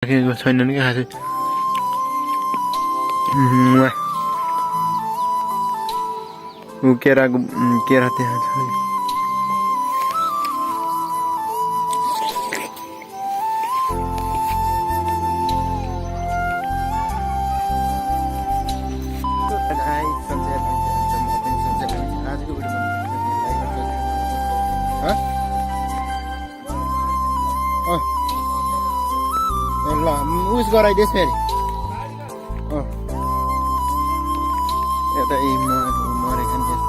राखेको छैनन् क्या खासै केराको केरा त्यहाँ छ ल उस गराइदियोस् फेरि एउटा मरेको नि त्यस्तो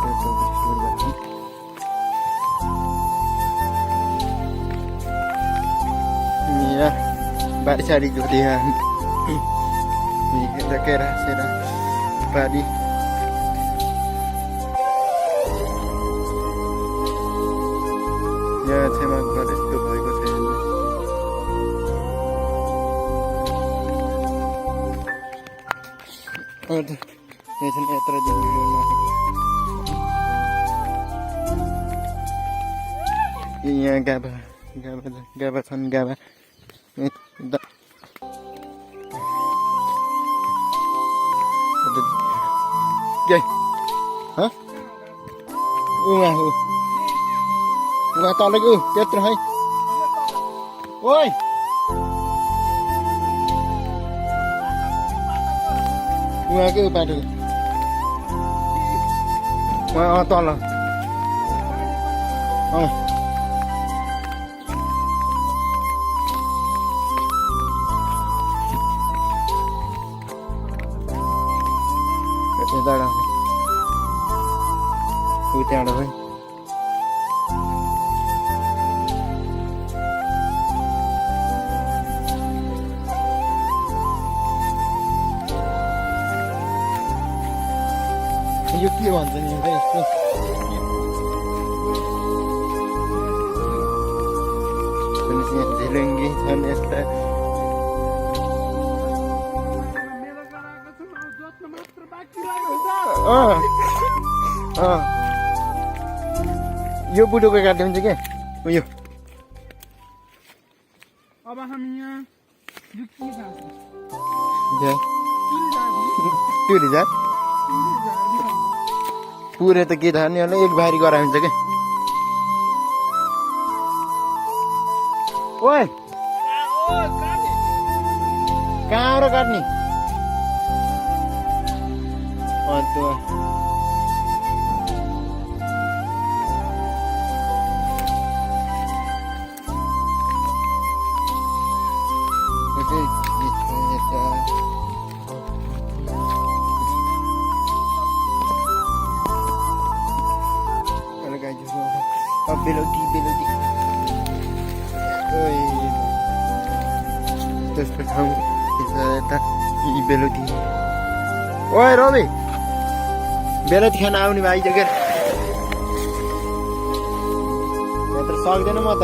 बारी सारी जोडिया केरा सेरा बारी यहाँ छेमा घर यस्तो भएको छैन यत्र दिन यहाँ गाभा छन् गाभा उहाँ तलको त्यत्रो है ओइ उहाँकै बाटो उहाँ तल त्यहाँबाट ऊ त्यहाँबाट है यो के भन्छ नि यस्तो झिलुङ्गी छन् यस्ता यो बुढोको काट्यो हुन्छ क्या उयो अब हामी यहाँ पुरै त के थाहा नि होला एक भारी गरायो हुन्छ क्या ओइ कहाँ र काट्ने बेलौटी त्यस्तो ठाउँ यता बेलौटी ओए रवि बेलौती खान आउने भाइ जगेर यत्र सक्दैन म त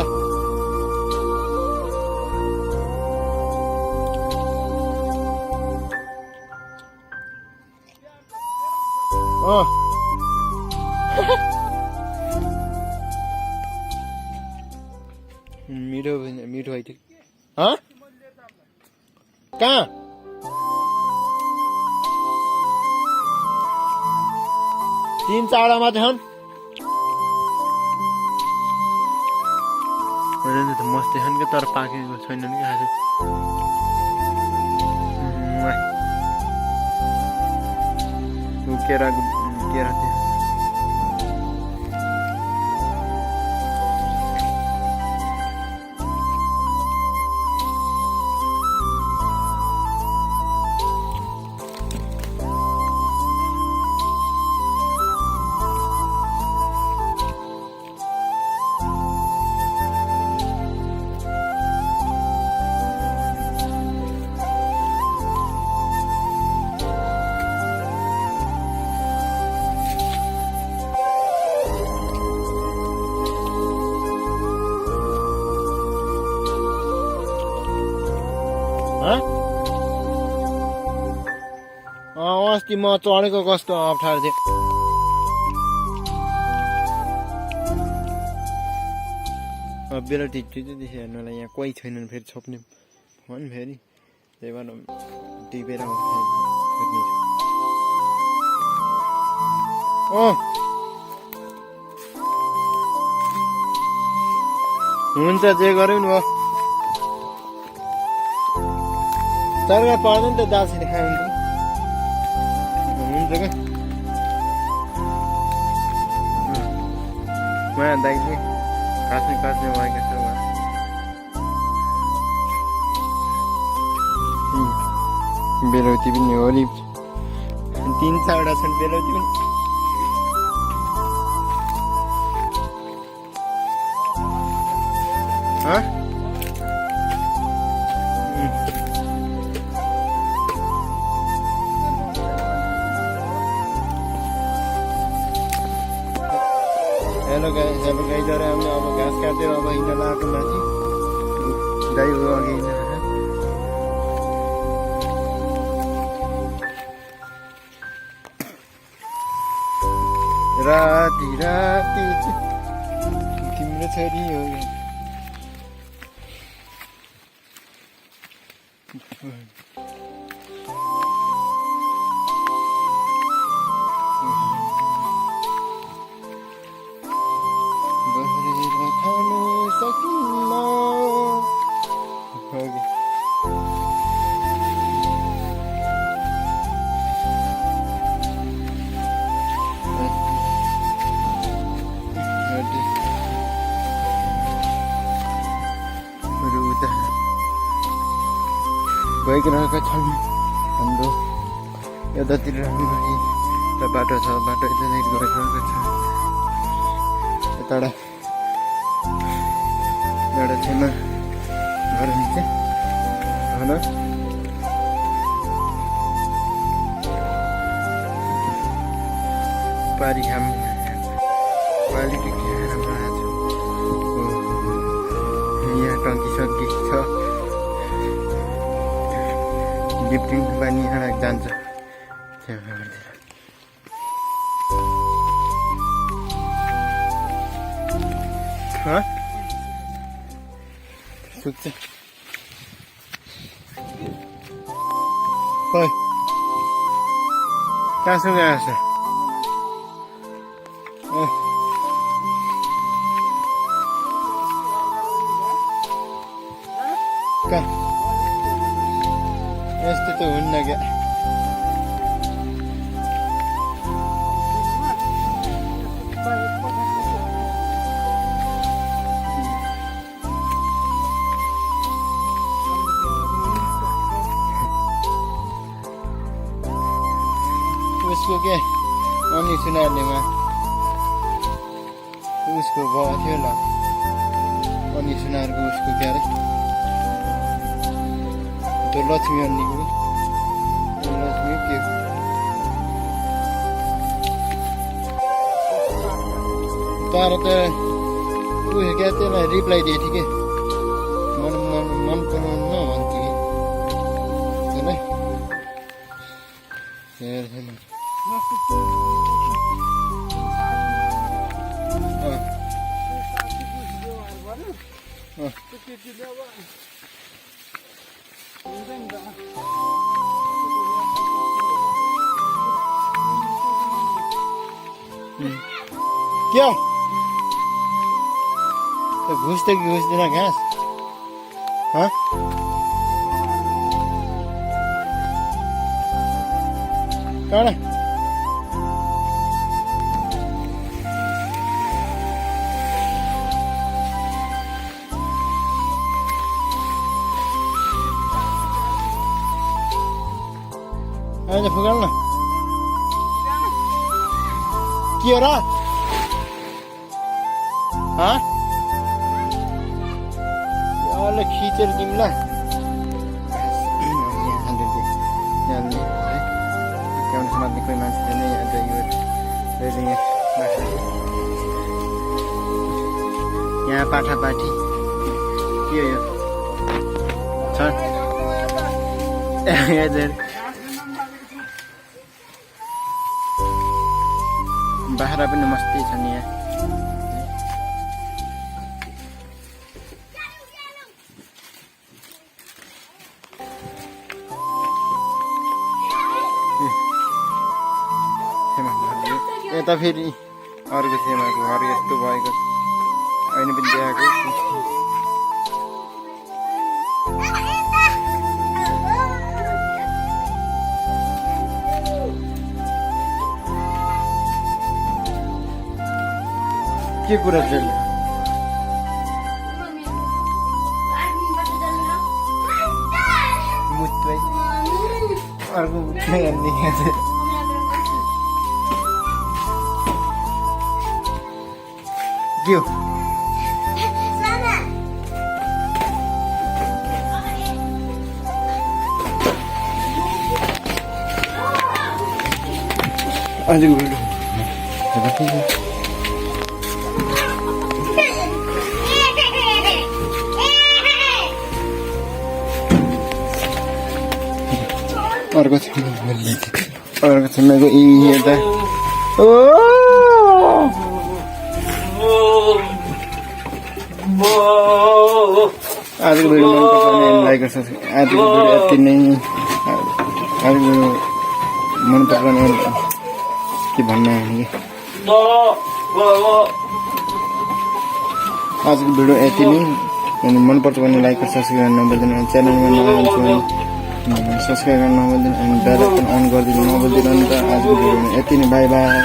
मिठो है कहाँ तीन चाडामा छन् मस्तै छन् क्या तर पाकेको छैनन् क्या खासै केरा त्यहाँ अस्ति म चढेको कस्तो अप्ठ्यारो थियो बेलुटी हेर्नुलाई यहाँ कोही छैनन् फेरि छोप्ने फोन फेरि त्यही भएर टिपेर कुद्ने हुन्छ जे गऱ्यौ नि तरका पर्दैन त दालसित खानु हुन्छ क्या उहाँ दाइ चाहिँ काट्ने भएका छ बेलौती पनि हो नि 3-4वटा छन् बेलौती पनि हेलो गाइस जरा हामीले अब घाँस काटेर अब हिँड्न लागेको माथि दाइ हो अघि राति राति तिम्रो छोरी हो खानु सकिन्न गइरहेका छन् हाम्रो यतातिर राम्ररी र बाटो छ बाटो यतातिर गइरहेको छ यताबाट एउटा छेउमा घर हुन्छ होइन पारी घाम क्वालिटी के राम्रो आएको छ यहाँ टङ्की सङ्की छ लिफ्टिङ पानी जान्छ सुक्छ खोइ कहाँ सुकाएको छ कहाँ यस्तो त हुन्न क्या उसको के अनि सुनार्नेमा उसको भयो थियो ल अनि सुनारको उसको के अरे त्यो लक्ष्मी अन्नीको लक्ष्मी के तर त उयो क्या त्यसलाई रिप्लाई दिएको थिएँ कि मन पराउनु भन्थ्यो कि त्यसलाई क्या घुस त घुस्दैन घाँस कहाँ आज फुकाल न के हो र खिचेर दिउँला क्याउन समात्ने कोही मान्छे छैन यहाँ पाठापाठी के हो छ बाख्रा पनि मस्ती छन् यहाँ यता फेरि अर्को छेमाको घर यस्तो भएको अहिले पनि देखाएको के कुरा चाहिँ मुत्तै अर्को मुत्तै गर्ने के हो आजको भिडियो अर्को छेमाको यता आजको भिडियो मन पर्छ भने लाइक र सब्सक्राइब आजको भिडियो यति नै आजको भिडियो मन पर्छ भने के भन्न आउने आजको भिडियो यति नै अनि मन पर्छ भने लाइक र सब्सक्राइब गर्न नबिर्सनु च्यानलमा नयाँ हुनुहुन्छ भने सब्सक्राइब गर्न नबिर्सनु अनि बेल आइकन अन गरिदिनु नबिर्सनु नि त आजको भिडियोमा यति नै बाई बाई